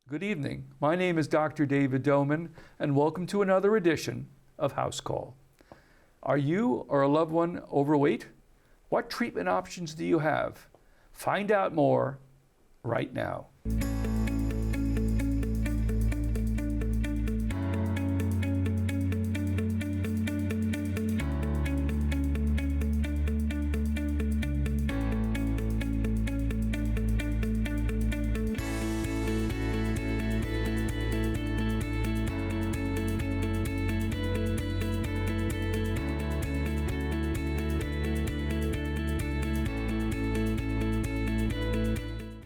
Good evening. My name is Dr. David Doman, and welcome to another edition of Housecall. Are you or a loved one overweight? What treatment options do you have? Find out more right now.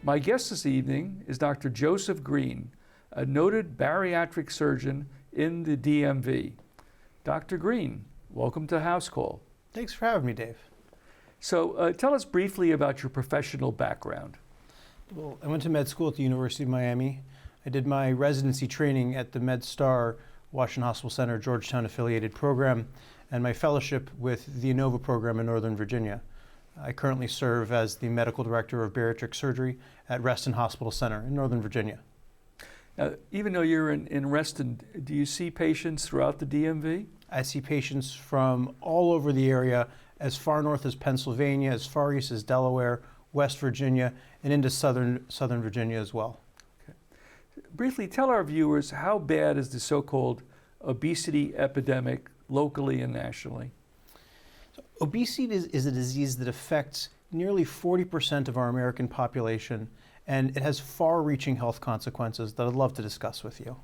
My guest this evening is Dr. Joseph Greene, a noted bariatric surgeon in the DMV. Dr. Greene, welcome to Housecall. Thanks for having me, Dave. So tell us briefly about your professional background. Well, I went to med school at the University of Miami. I did my residency training at the MedStar Washington Hospital Center, Georgetown affiliated program, and my fellowship with the Inova program in Northern Virginia. I currently serve as the Medical Director of Bariatric Surgery at Reston Hospital Center in Northern Virginia. Now, even though you're in Reston, do you see patients throughout the DMV? I see patients from all over the area, as far north as Pennsylvania, as far east as Delaware, West Virginia, and into southern Virginia as well. Okay. Briefly, tell our viewers, how bad is the so-called obesity epidemic locally and nationally? Obesity is a disease that affects nearly 40% of our American population, and it has far-reaching health consequences that I'd love to discuss with you.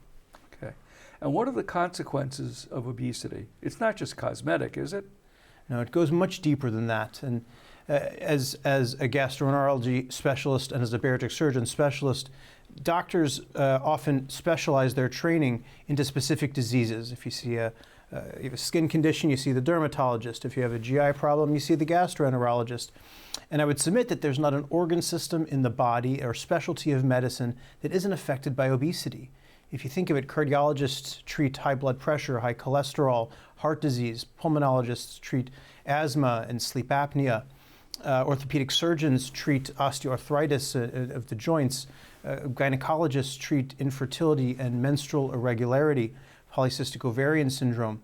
Okay. And what are the consequences of obesity? It's not just cosmetic, is it? No, it goes much deeper than that. And as a gastroenterology specialist and as a bariatric surgeon specialist, doctors often specialize their training into specific diseases. If you see you have a skin condition, you see the dermatologist. If you have a GI problem, you see the gastroenterologist. And I would submit that there's not an organ system in the body or specialty of medicine that isn't affected by obesity. If you think of it, cardiologists treat high blood pressure, high cholesterol, heart disease. Pulmonologists treat asthma and sleep apnea. Orthopedic surgeons treat osteoarthritis of the joints. Gynecologists treat infertility and menstrual irregularity, polycystic ovarian syndrome.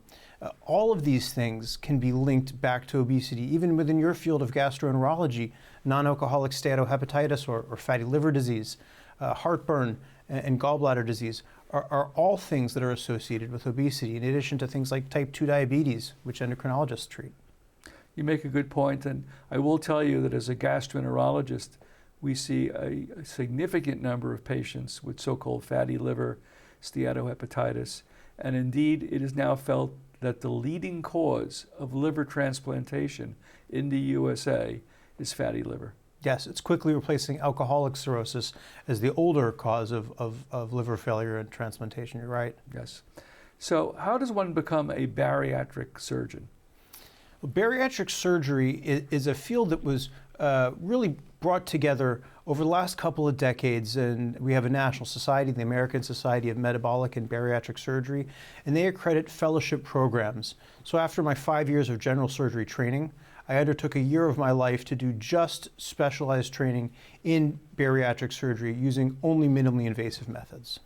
All of these things can be linked back to obesity, even within your field of gastroenterology. Non-alcoholic steatohepatitis or fatty liver disease, heartburn, and gallbladder disease are all things that are associated with obesity, in addition to things like type 2 diabetes, which endocrinologists treat. You make a good point, and I will tell you that as a gastroenterologist, we see a significant number of patients with so-called fatty liver, steatohepatitis, and indeed it is now felt that the leading cause of liver transplantation in the USA is fatty liver. Yes, it's quickly replacing alcoholic cirrhosis as the older cause of liver failure and transplantation. You're right. Yes. So how does one become a bariatric surgeon? Well, bariatric surgery is a field that was really brought together over the last couple of decades, and we have a national society, the American Society of Metabolic and Bariatric Surgery, and they accredit fellowship programs. So after my 5 years of general surgery training, I undertook a year of my life to do just specialized training in bariatric surgery using only minimally invasive methods.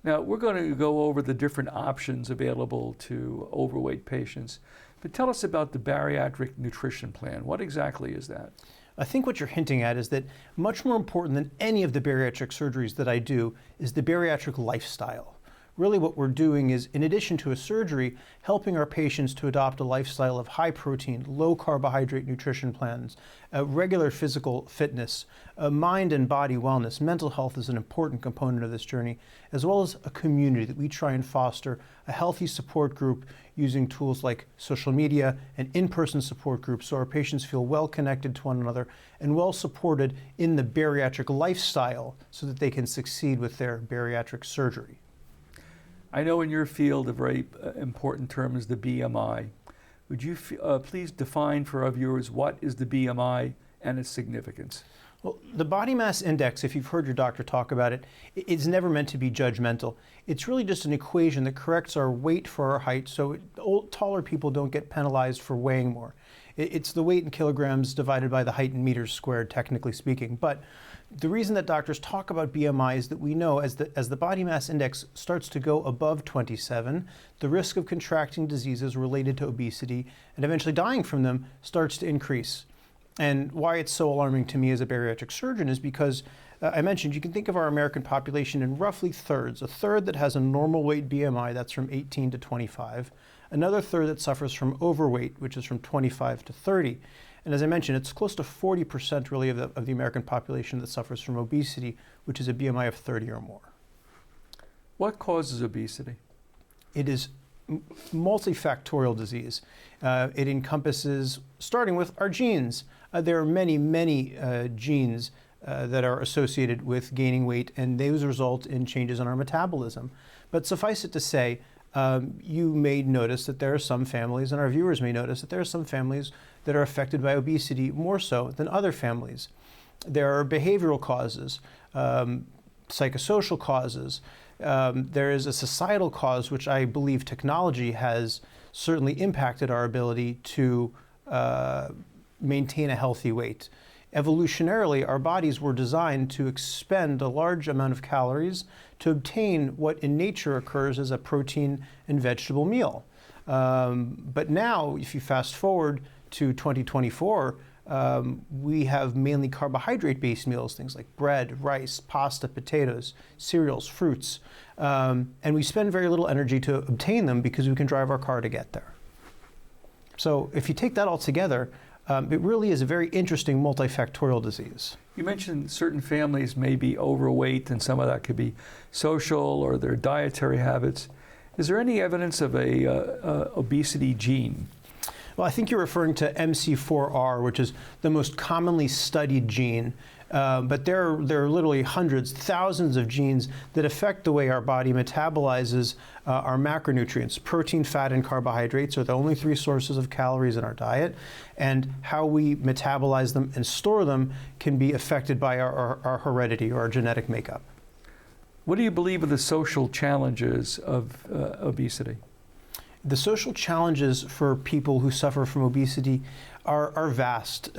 Now, we're going to go over the different options available to overweight patients, but tell us about the bariatric nutrition plan. What exactly is that? I think what you're hinting at is that much more important than any of the bariatric surgeries that I do is the bariatric lifestyle. Really what we're doing is, in addition to a surgery, helping our patients to adopt a lifestyle of high protein, low carbohydrate nutrition plans, regular physical fitness, mind and body wellness. Mental health is an important component of this journey, as well as a community that we try and foster, a healthy support group using tools like social media and in-person support groups so our patients feel well connected to one another and well supported in the bariatric lifestyle so that they can succeed with their bariatric surgery. I know in your field a very important term is the BMI. Would you please define for our viewers what is the BMI and its significance? Well, the body mass index, if you've heard your doctor talk about it, it's never meant to be judgmental. It's really just an equation that corrects our weight for our height so taller people don't get penalized for weighing more. It's the weight in kilograms divided by the height in meters squared, technically speaking. But The reason that doctors talk about BMI is that we know as the body mass index starts to go above 27, the risk of contracting diseases related to obesity and eventually dying from them starts to increase. And why it's so alarming to me as a bariatric surgeon is because I mentioned you can think of our American population in roughly thirds. A third that has a normal weight BMI, that's from 18 to 25. Another third that suffers from overweight, which is from 25 to 30. And as I mentioned, it's close to 40% really of the American population that suffers from obesity, which is a BMI of 30 or more. What causes obesity? It is multifactorial disease. It encompasses, starting with our genes. There are many, many genes that are associated with gaining weight, and those result in changes in our metabolism. But suffice it to say, you may notice that there are some families, and our viewers may notice that there are some families that are affected by obesity more so than other families. There are behavioral causes, psychosocial causes. There is a societal cause, which I believe technology has certainly impacted our ability to maintain a healthy weight. Evolutionarily, our bodies were designed to expend a large amount of calories to obtain what in nature occurs as a protein and vegetable meal. But now, if you fast forward to 2024, we have mainly carbohydrate-based meals, things like bread, rice, pasta, potatoes, cereals, fruits, and we spend very little energy to obtain them because we can drive our car to get there. So if you take that all together, it really is a very interesting multifactorial disease. You mentioned certain families may be overweight, and some of that could be social or their dietary habits. Is there any evidence of a obesity gene? Well, I think you're referring to MC4R, which is the most commonly studied gene. But there are literally hundreds, thousands of genes that affect the way our body metabolizes our macronutrients. Protein, fat, and carbohydrates are the only three sources of calories in our diet. And how we metabolize them and store them can be affected by our heredity or our genetic makeup. What do you believe are the social challenges of obesity? The social challenges for people who suffer from obesity are vast.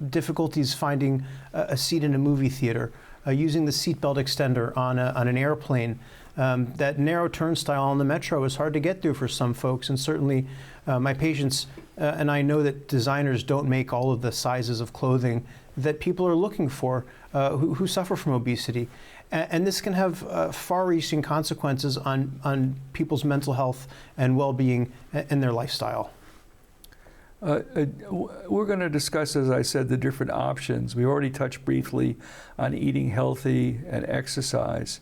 Difficulties finding a seat in a movie theater, using the seatbelt extender on an airplane. That narrow turnstile on the metro is hard to get through for some folks, and certainly my patients and I know that designers don't make all of the sizes of clothing that people are looking for who suffer from obesity. And this can have far-reaching consequences on people's mental health and well-being and their lifestyle. We're going to discuss, as I said, the different options. We already touched briefly on eating healthy and exercise.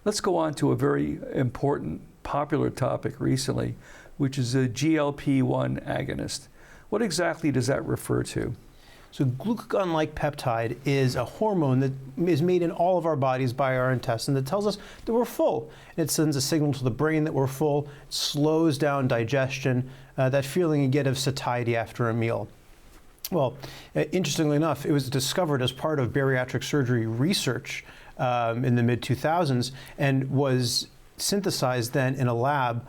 Let's go on to a very important, popular topic recently, which is a GLP-1 agonist. What exactly does that refer to? So glucagon-like peptide is a hormone that is made in all of our bodies by our intestine that tells us that we're full. It sends a signal to the brain that we're full, slows down digestion, that feeling you get of satiety after a meal. Well, interestingly enough, it was discovered as part of bariatric surgery research in the mid-2000s and was synthesized then in a lab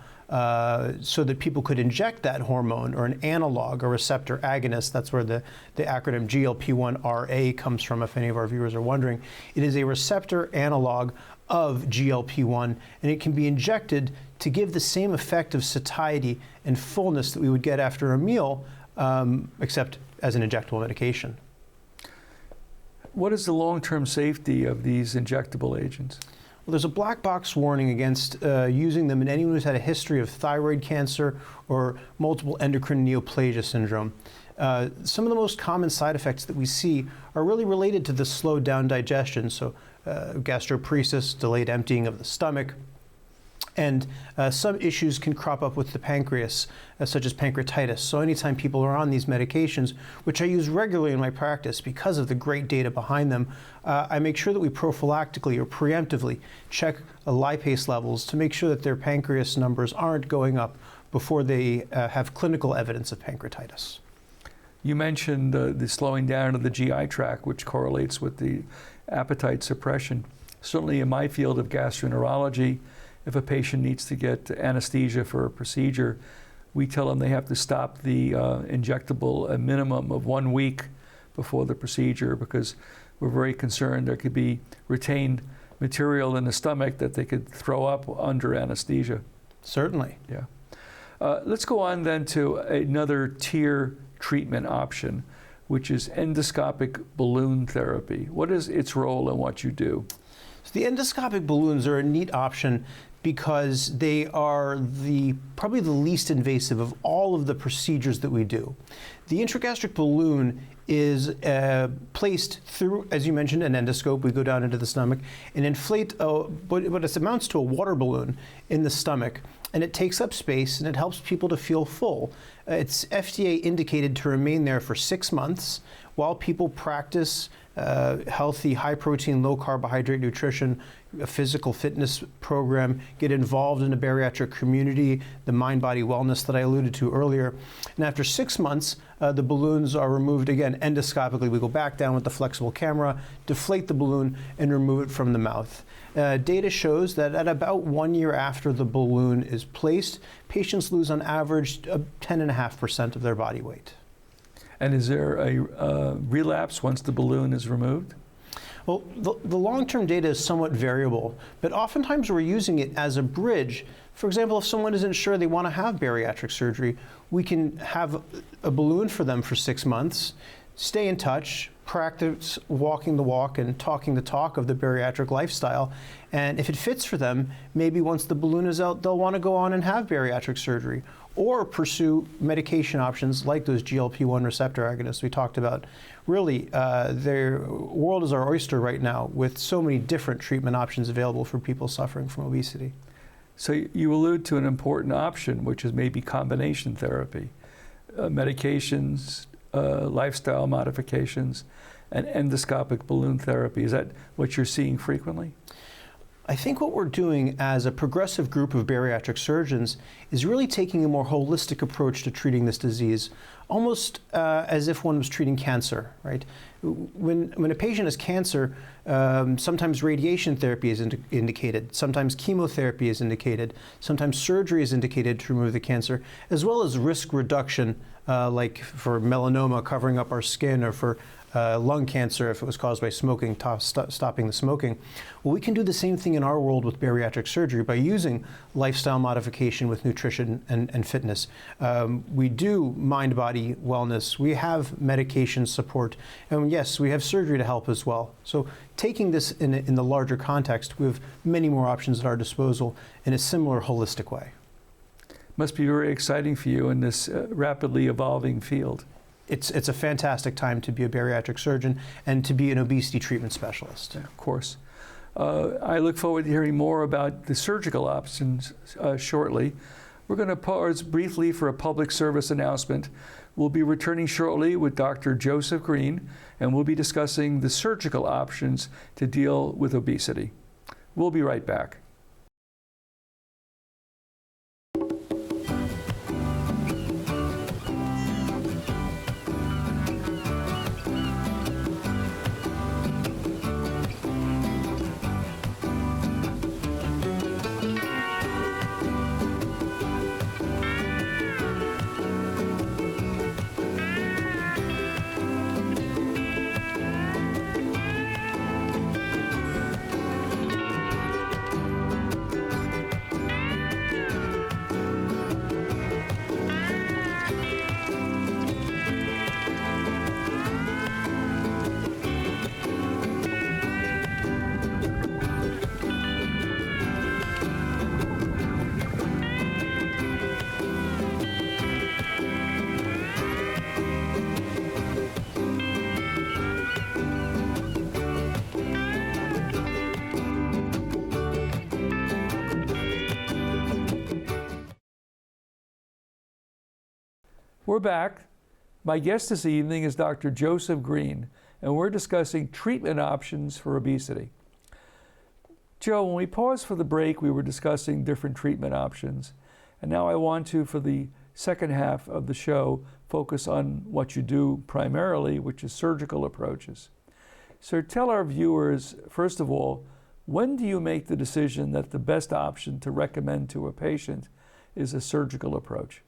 so that people could inject that hormone or an analog or receptor agonist. That's where the acronym GLP-1RA comes from, if any of our viewers are wondering. It is a receptor analog of GLP-1, and it can be injected to give the same effect of satiety and fullness that we would get after a meal, except as an injectable medication. What is the long-term safety of these injectable agents? Well, there's a black box warning against using them in anyone who's had a history of thyroid cancer or multiple endocrine neoplasia syndrome. Some of the most common side effects that we see are really related to the slowed down digestion, so gastroparesis, delayed emptying of the stomach, and some issues can crop up with the pancreas, such as pancreatitis. So anytime people are on these medications, which I use regularly in my practice because of the great data behind them, I make sure that we prophylactically or preemptively check lipase levels to make sure that their pancreas numbers aren't going up before they have clinical evidence of pancreatitis. You mentioned the slowing down of the GI tract, which correlates with the appetite suppression. Certainly in my field of gastroenterology, if a patient needs to get anesthesia for a procedure, we tell them they have to stop the injectable a minimum of 1 week before the procedure, because were very concerned there could be retained material in the stomach that they could throw up under anesthesia. Certainly. Yeah. Let's go on then to another tier treatment option, which is endoscopic balloon therapy. What is its role in what you do? So the endoscopic balloons are a neat option because they are probably the least invasive of all of the procedures that we do. The intragastric balloon is placed through, as you mentioned, an endoscope. We go down into the stomach and inflate what it amounts to a water balloon in the stomach, and it takes up space and it helps people to feel full. It's FDA indicated to remain there for 6 months while people practice healthy, high-protein, low-carbohydrate nutrition, a physical fitness program, get involved in a bariatric community, the mind-body wellness that I alluded to earlier. And after 6 months, the balloons are removed again endoscopically. We go back down with the flexible camera, deflate the balloon, and remove it from the mouth. Data shows that at about 1 year after the balloon is placed, patients lose on average 10.5% of their body weight. And is there a relapse once the balloon is removed? Well, the long-term data is somewhat variable, but oftentimes we're using it as a bridge. For example, if someone isn't sure they want to have bariatric surgery, we can have a balloon for them for 6 months, stay in touch, practice walking the walk and talking the talk of the bariatric lifestyle. And if it fits for them, maybe once the balloon is out, they'll want to go on and have bariatric surgery or pursue medication options like those GLP-1 receptor agonists we talked about. Really, the world is our oyster right now with so many different treatment options available for people suffering from obesity. So you allude to an important option, which is maybe combination therapy, medications, lifestyle modifications, and endoscopic balloon therapy. Is that what you're seeing frequently? I think what we're doing as a progressive group of bariatric surgeons is really taking a more holistic approach to treating this disease, almost as if one was treating cancer, right? When a patient has cancer, sometimes radiation therapy is indicated, sometimes chemotherapy is indicated, sometimes surgery is indicated to remove the cancer, as well as risk reduction, like for melanoma, covering up our skin, or for lung cancer if it was caused by smoking, stopping the smoking. Well, we can do the same thing in our world with bariatric surgery by using lifestyle modification with nutrition and fitness. We do mind-body wellness. We have medication support. And yes, we have surgery to help as well. So taking this in the larger context, we have many more options at our disposal in a similar holistic way. Must be very exciting for you in this rapidly evolving field. It's a fantastic time to be a bariatric surgeon and to be an obesity treatment specialist. Yeah, of course. I look forward to hearing more about the surgical options shortly. We're going to pause briefly for a public service announcement. We'll be returning shortly with Dr. Joseph Greene, and we'll be discussing the surgical options to deal with obesity. We'll be right back. We're back. My guest this evening is Dr. Joseph Greene, and we're discussing treatment options for obesity. Joe, when we paused for the break, we were discussing different treatment options, and now I want to, for the second half of the show, focus on what you do primarily, which is surgical approaches. So tell our viewers, first of all, when do you make the decision that the best option to recommend to a patient is a surgical approach?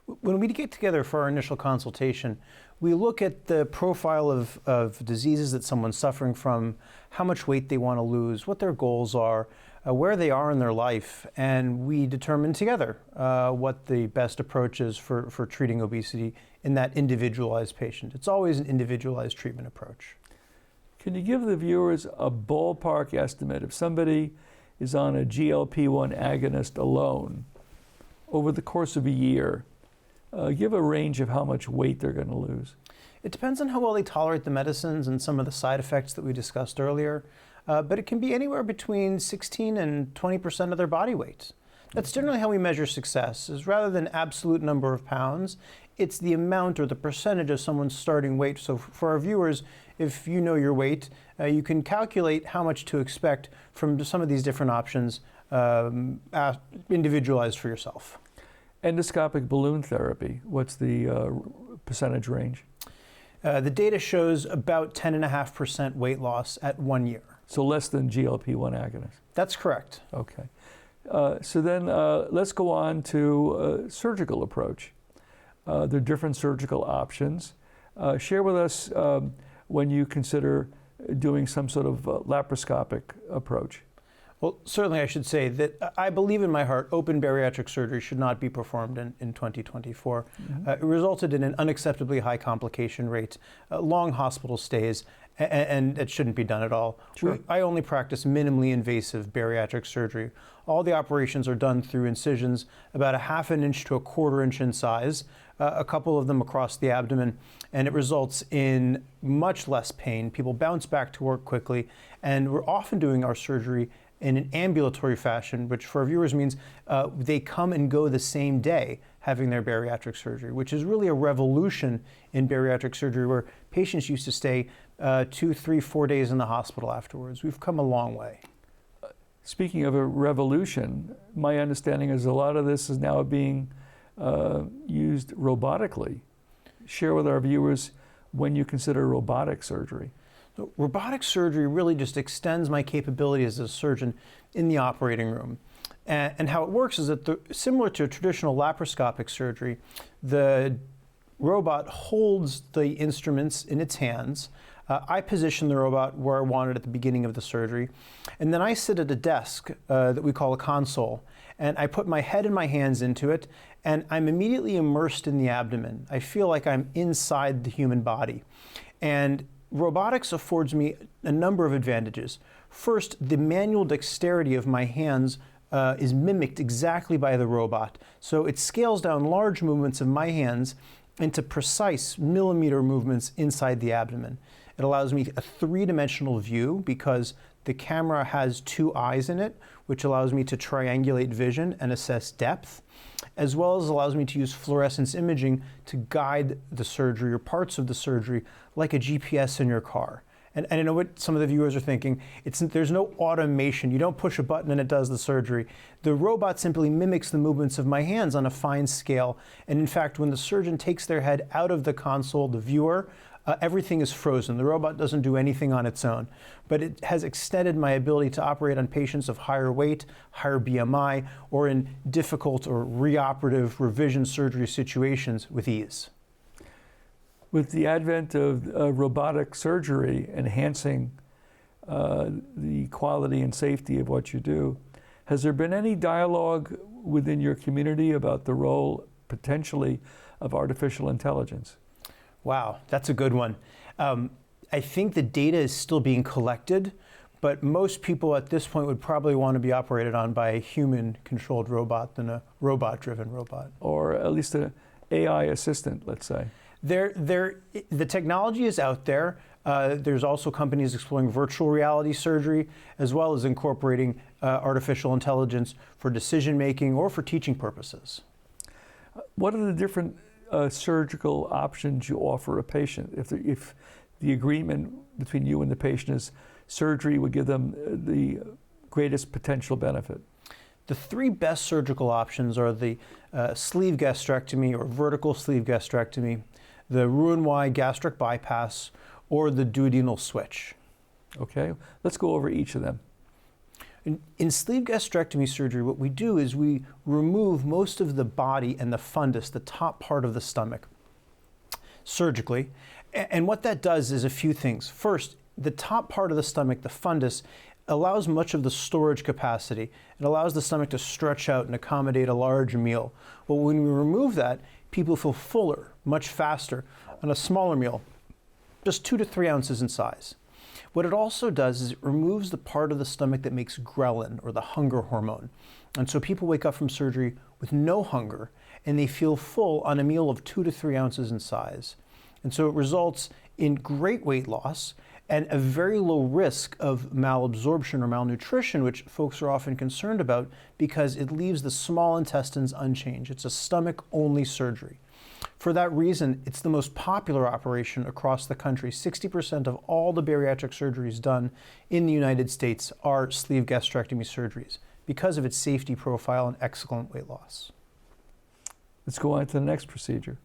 When we get together for our initial consultation, we look at the profile of diseases that someone's suffering from, how much weight they want to lose, what their goals are, where they are in their life, and we determine together what the best approach is for treating obesity in that individualized patient. It's always an individualized treatment approach. Can you give the viewers a ballpark estimate? If somebody is on a GLP-1 agonist alone over the course of a year, give a range of how much weight they're going to lose. It depends on how well they tolerate the medicines and some of the side effects that we discussed earlier, but it can be anywhere between 16 and 20% of their body weight. That's generally how we measure success, is rather than absolute number of pounds, it's the amount or the percentage of someone's starting weight. So for our viewers, if you know your weight, you can calculate how much to expect from some of these different options, individualized for yourself. Endoscopic balloon therapy, what's the percentage range? The data shows about 10.5% weight loss at 1 year. So less than GLP-1 agonist? That's correct. Okay. So then let's go on to surgical approach. There are different surgical options. Share with us when you consider doing some sort of laparoscopic approach. Well, certainly I should say that I believe in my heart open bariatric surgery should not be performed in 2024. Mm-hmm. It resulted in an unacceptably high complication rate, long hospital stays, and it shouldn't be done at all. Sure. I only practice minimally invasive bariatric surgery. All the operations are done through incisions about 1/2 inch to 1/4 inch in size, a couple of them across the abdomen, and it results in much less pain. People bounce back to work quickly, and we're often doing our surgery in an ambulatory fashion, which for our viewers means they come and go the same day having their bariatric surgery, which is really a revolution in bariatric surgery where patients used to stay 2, 3, 4 days in the hospital afterwards. We've come a long way. Speaking of a revolution, my understanding is a lot of this is now being used robotically. Share with our viewers when you consider robotic surgery. So robotic surgery really just extends my capability as a surgeon in the operating room. And how it works is that similar to traditional laparoscopic surgery, the robot holds the instruments in its hands. I position the robot where I want it at the beginning of the surgery. And then I sit at a desk that we call a console. And I put my head and my hands into it, and I'm immediately immersed in the abdomen. I feel like I'm inside the human body. And robotics affords me a number of advantages. First, the manual dexterity of my hands is mimicked exactly by the robot. So it scales down large movements of my hands into precise millimeter movements inside the abdomen. It allows me a 3-dimensional view because the camera has 2 eyes in it, which allows me to triangulate vision and assess depth, as well as allows me to use fluorescence imaging to guide the surgery or parts of the surgery like a GPS in your car. And I know what some of the viewers are thinking. There's no automation. You don't push a button and it does the surgery. The robot simply mimics the movements of my hands on a fine scale. And in fact, when the surgeon takes their head out of the console, the viewer, everything is frozen. The robot doesn't do anything on its own. But it has extended my ability to operate on patients of higher weight, higher BMI, or in difficult or reoperative revision surgery situations with ease. With the advent of robotic surgery enhancing the quality and safety of what you do, has there been any dialogue within your community about the role potentially of artificial intelligence? Wow, that's a good one. I think the data is still being collected, but most people at this point would probably want to be operated on by a human-controlled robot than a robot-driven robot. Or at least an AI assistant, let's say. The technology is out there. There's also companies exploring virtual reality surgery, as well as incorporating artificial intelligence for decision-making or for teaching purposes. What are the different surgical options you offer a patient? If the agreement between you and the patient is surgery would give them the greatest potential benefit? The 3 best surgical options are the sleeve gastrectomy or vertical sleeve gastrectomy, the Roux-en-Y gastric bypass, or the duodenal switch. Okay, let's go over each of them. In sleeve gastrectomy surgery, what we do is we remove most of the body and the fundus, the top part of the stomach, surgically. And what that does is a few things. First, the top part of the stomach, the fundus, allows much of the storage capacity. It allows the stomach to stretch out and accommodate a large meal. Well, when we remove that, people feel fuller, much faster, on a smaller meal, just 2 to 3 ounces in size. What it also does is it removes the part of the stomach that makes ghrelin, or the hunger hormone. And so people wake up from surgery with no hunger, and they feel full on a meal of 2 to 3 ounces in size. And so it results in great weight loss and a very low risk of malabsorption or malnutrition, which folks are often concerned about because it leaves the small intestines unchanged. It's a stomach-only surgery. For that reason, it's the most popular operation across the country. 60% of all the bariatric surgeries done in the United States are sleeve gastrectomy surgeries because of its safety profile and excellent weight loss. Let's go on to the next procedure.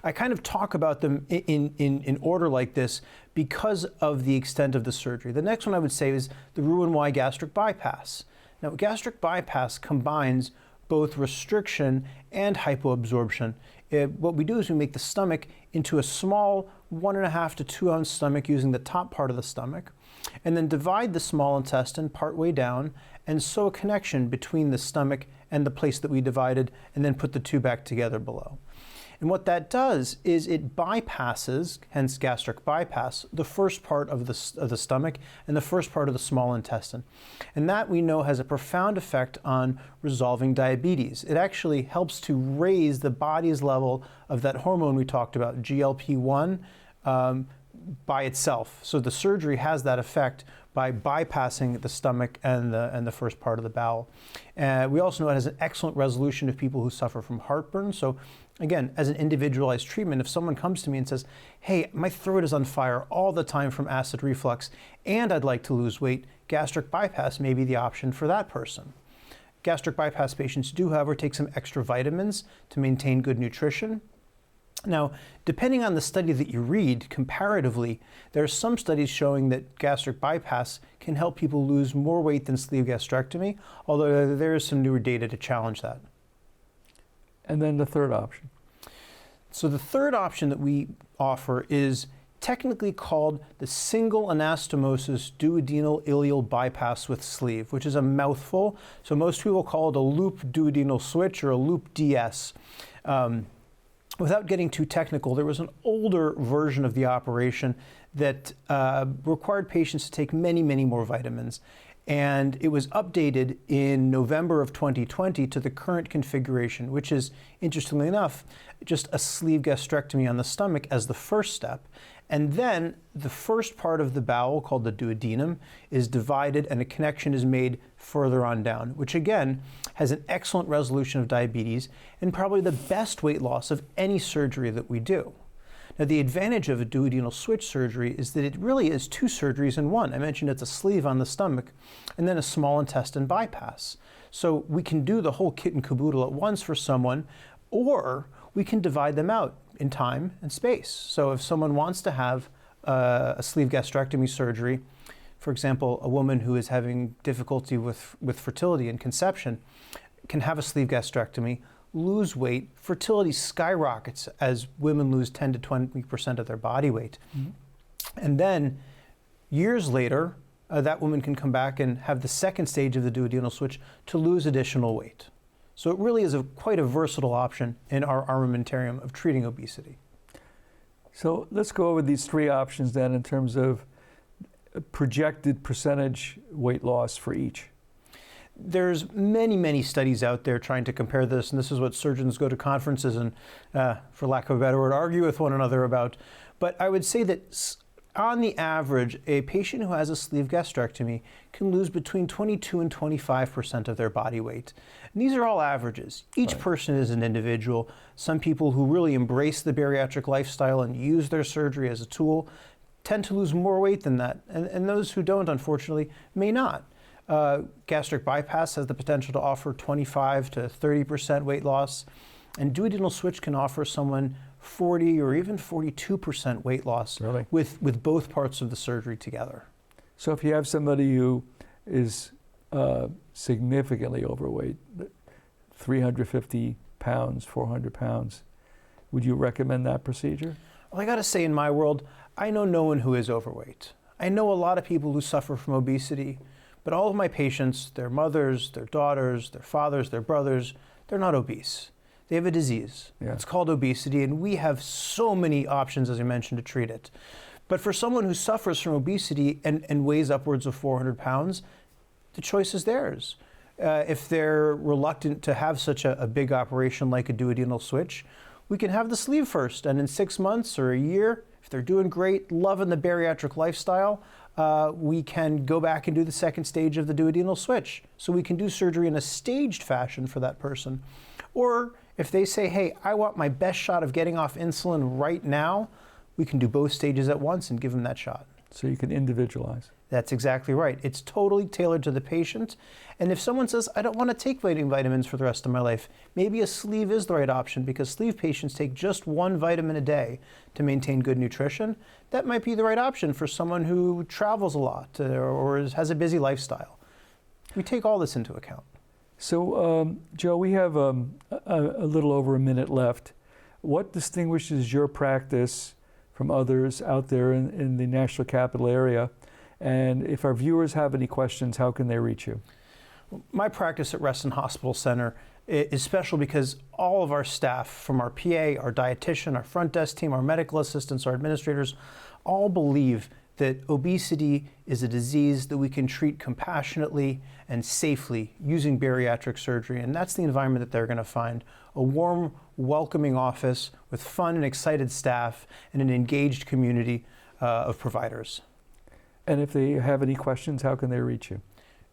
I kind of talk about them in order like this because of the extent of the surgery. The next one I would say is the Roux-en-Y gastric bypass. Now, gastric bypass combines both restriction and hypoabsorption. What we do is we make the stomach into a small 1.5 to 2 ounce stomach using the top part of the stomach, and then divide the small intestine partway down and sew a connection between the stomach and the place that we divided, and then put the two back together below. And what that does is it bypasses, hence gastric bypass, the first part of the stomach and the first part of the small intestine. And that we know has a profound effect on resolving diabetes. It actually helps to raise the body's level of that hormone we talked about, GLP-1, by itself. So the surgery has that effect by bypassing the stomach and the first part of the bowel. We also know it has an excellent resolution of people who suffer from heartburn. So again, as an individualized treatment, if someone comes to me and says, hey, my throat is on fire all the time from acid reflux and I'd like to lose weight, gastric bypass may be the option for that person. Gastric bypass patients do, however, take some extra vitamins to maintain good nutrition. Now, depending on the study that you read, comparatively, there are some studies showing that gastric bypass can help people lose more weight than sleeve gastrectomy, although there is some newer data to challenge that. And then the third option. So the third option that we offer is technically called the single anastomosis duodenal ileal bypass with sleeve, which is a mouthful. So most people call it a loop duodenal switch or a loop DS. Without getting too technical, there was an older version of the operation that required patients to take many, many more vitamins. And it was updated in November of 2020 to the current configuration, which is, interestingly enough, just a sleeve gastrectomy on the stomach as the first step. And then the first part of the bowel, called the duodenum, is divided and a connection is made further on down, which again has an excellent resolution of diabetes and probably the best weight loss of any surgery that we do. Now, the advantage of a duodenal switch surgery is that it really is two surgeries in one. I mentioned it's a sleeve on the stomach and then a small intestine bypass. So we can do the whole kit and caboodle at once for someone, or we can divide them out in time and space. So if someone wants to have a sleeve gastrectomy surgery, for example, a woman who is having difficulty with fertility and conception can have a sleeve gastrectomy, lose weight, fertility skyrockets as women lose 10 to 20% of their body weight. Mm-hmm. And then years later, that woman can come back and have the second stage of the duodenal switch to lose additional weight. So it really is quite a versatile option in our armamentarium of treating obesity. So let's go over these three options then in terms of projected percentage weight loss for each. There's many, many studies out there trying to compare this, and this is what surgeons go to conferences and, for lack of a better word, argue with one another about. But I would say that on the average, a patient who has a sleeve gastrectomy can lose between 22 and 25% of their body weight. And these are all averages. Each person is an individual. Some people who really embrace the bariatric lifestyle and use their surgery as a tool tend to lose more weight than that. And those who don't, unfortunately, may not. Gastric bypass has the potential to offer 25 to 30% weight loss, and duodenal switch can offer someone 40 or even 42% weight loss with both parts of the surgery together. So if you have somebody who is significantly overweight, 350 pounds, 400 pounds. Would you recommend that procedure? Well, I got to say, in my world, I know no one who is overweight. I know a lot of people who suffer from obesity, but all of my patients, their mothers, their daughters, their fathers, their brothers, they're not obese. They have a disease. Yeah. It's called obesity, and we have so many options, as I mentioned, to treat it. But for someone who suffers from obesity and weighs upwards of 400 pounds, the choice is theirs. If they're reluctant to have such a big operation like a duodenal switch, we can have the sleeve first, and in 6 months or a year, if they're doing great, loving the bariatric lifestyle, we can go back and do the second stage of the duodenal switch. So we can do surgery in a staged fashion for that person. Or if they say, hey, I want my best shot of getting off insulin right now, we can do both stages at once and give them that shot. So you can individualize. That's exactly right. It's totally tailored to the patient. And if someone says, I don't want to take vitamins for the rest of my life, maybe a sleeve is the right option, because sleeve patients take just one vitamin a day to maintain good nutrition. That might be the right option for someone who travels a lot or has a busy lifestyle. We take all this into account. So, Joe, we have a little over a minute left. What distinguishes your practice from others out there in the National Capital Area? And if our viewers have any questions, how can they reach you? My practice at Reston Hospital Center is special because all of our staff, from our PA, our dietitian, our front desk team, our medical assistants, our administrators, all believe that obesity is a disease that we can treat compassionately and safely using bariatric surgery. And that's the environment that they're going to find: a warm, welcoming office with fun and excited staff and an engaged community of providers. And if they have any questions, how can they reach you?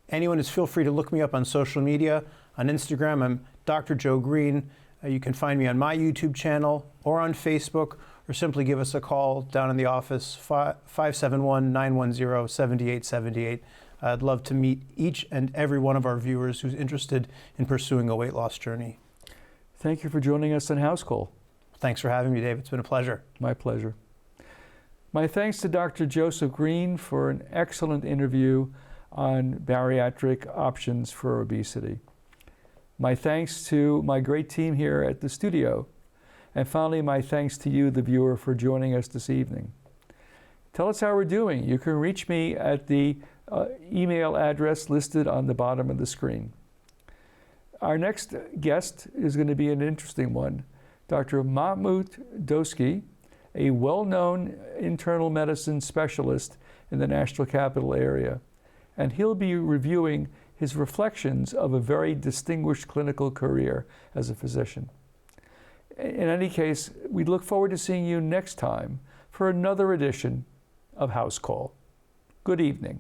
Anyone is feel free to look me up on social media. On Instagram, I'm Dr. Joe Greene. You can find me on my YouTube channel or on Facebook, or simply give us a call down in the office, 571-910-7878. I'd love to meet each and every one of our viewers who's interested in pursuing a weight loss journey. Thank you for joining us on Housecall. Thanks for having me, Dave. It's been a pleasure. My pleasure. My thanks to Dr. Joseph Greene for an excellent interview on bariatric options for obesity. My thanks to my great team here at the studio. And finally, my thanks to you, the viewer, for joining us this evening. Tell us how we're doing. You can reach me at the email address listed on the bottom of the screen. Our next guest is going to be an interesting one. Dr. Mahmoud Doski, a well-known internal medicine specialist in the National Capital Area. And he'll be reviewing his reflections of a very distinguished clinical career as a physician. In any case, we look forward to seeing you next time for another edition of Housecall. Good evening.